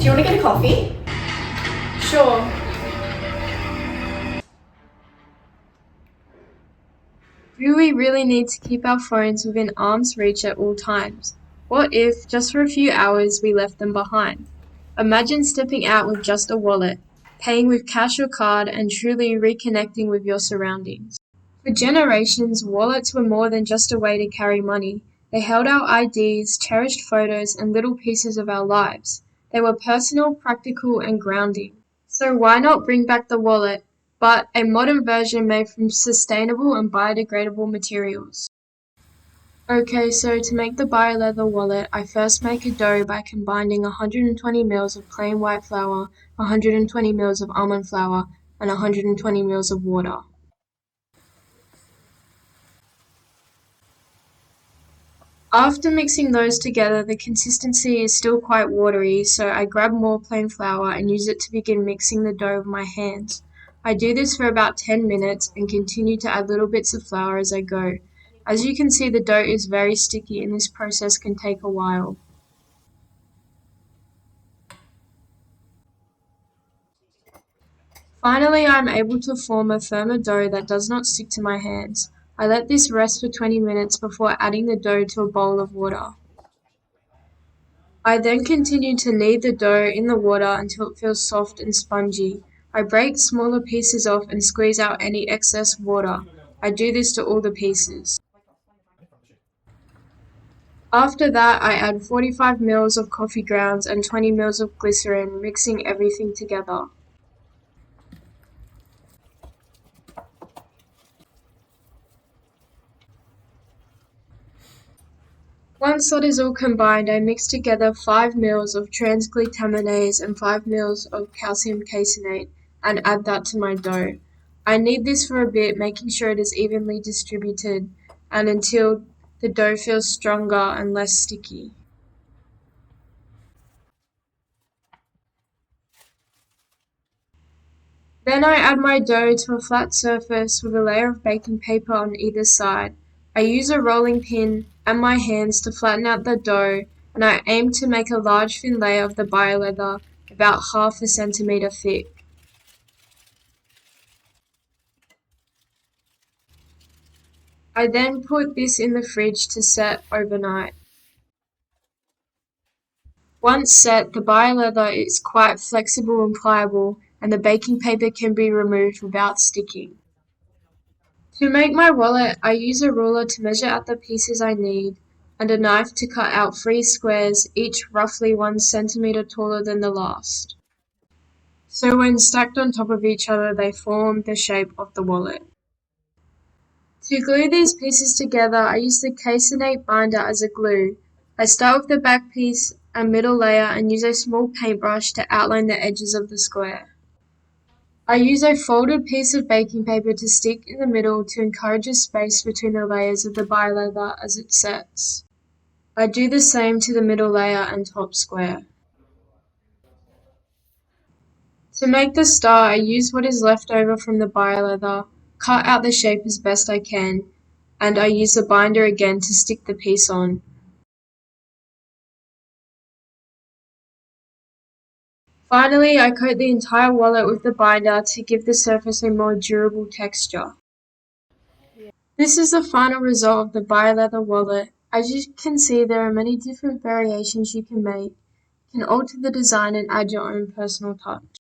you want to get a coffee? Sure. Do we really need to keep our phones within arm's reach at all times? What if, just for a few hours, we left them behind? Imagine stepping out with just a wallet, paying with cash or card, and truly reconnecting with your surroundings. For generations, wallets were more than just a way to carry money. They held our IDs, cherished photos, and little pieces of our lives. They were personal, practical, and grounding. So why not bring back the wallet, but a modern version made from sustainable and biodegradable materials? Okay, so to make the bio-leather wallet, I first make a dough by combining 120 ml of plain white flour, 120 ml of almond flour, and 120 ml of water. After mixing those together, the consistency is still quite watery, so I grab more plain flour and use it to begin mixing the dough with my hands. I do this for about 10 minutes and continue to add little bits of flour as I go. As you can see, the dough is very sticky and this process can take a while. Finally, I am able to form a firmer dough that does not stick to my hands. I let this rest for 20 minutes before adding the dough to a bowl of water. I then continue to knead the dough in the water until it feels soft and spongy. I break smaller pieces off and squeeze out any excess water. I do this to all the pieces. After that, I add 45 ml of coffee grounds and 20 ml of glycerin, mixing everything together. Once that is all combined, I mix together 5 ml of transglutaminase and 5 ml of calcium caseinate and add that to my dough. I knead this for a bit, making sure it is evenly distributed and until the dough feels stronger and less sticky. Then I add my dough to a flat surface with a layer of baking paper on either side. I use a rolling pin and my hands to flatten out the dough, and I aim to make a large thin layer of the bioleather about half a centimeter thick. I then put this in the fridge to set overnight. Once set, the bioleather is quite flexible and pliable, and the baking paper can be removed without sticking. To make my wallet, I use a ruler to measure out the pieces I need, and a knife to cut out 3 squares, each roughly 1 centimeter taller than the last. So when stacked on top of each other, they form the shape of the wallet. To glue these pieces together, I use the caseinate binder as a glue. I start with the back piece and middle layer and use a small paintbrush to outline the edges of the square. I use a folded piece of baking paper to stick in the middle to encourage a space between the layers of the bioleather as it sets. I do the same to the middle layer and top square. To make the star, I use what is left over from the bioleather, cut out the shape as best I can, and I use the binder again to stick the piece on. Finally, I coat the entire wallet with the binder to give the surface a more durable texture. This is the final result of the bioleather wallet. As you can see, there are many different variations you can make. You can alter the design and add your own personal touch.